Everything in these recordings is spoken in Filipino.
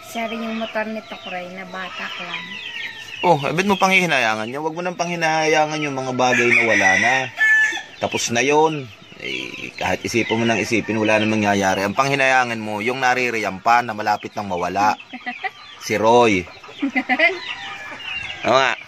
Siya rin yung motor nito, Kuray, na batak lang. Oh, ba't mo pang hihinayangan yun? Huwag mo nang pang hinahayangan yung mga bagay na wala na. Tapos na yun. Eh, kahit isipin mo nang isipin, wala namang mangyayari. Ang panghinayangan mo, yung naririyan pa na malapit nang mawala. Si Roy. Oo nga.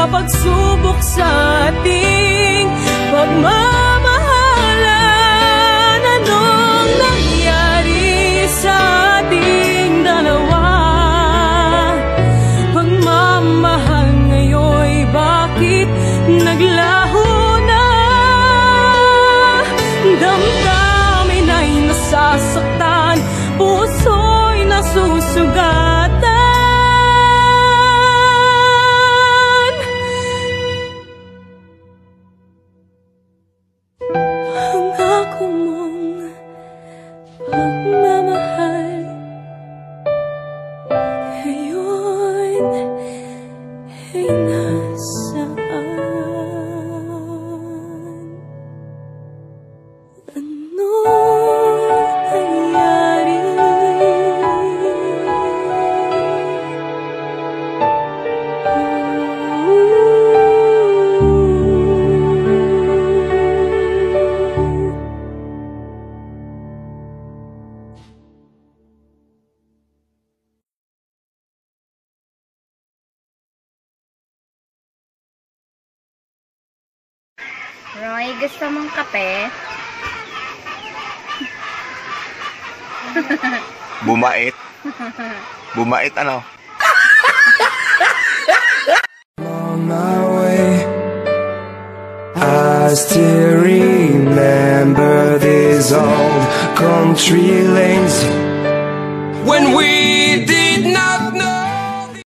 Pagsubok sa ating pagmamahalan, anong nangyari sa ating dalawa? Pagmamahal ngayon'y bakit naglaho na? Damdamin ay nasasaktan, puso'y nasusugatan. Pagmamahal ngayon Roy, gusto mong kape? Bumait. Bumait ano? On my way, I still remember these old country lanes when we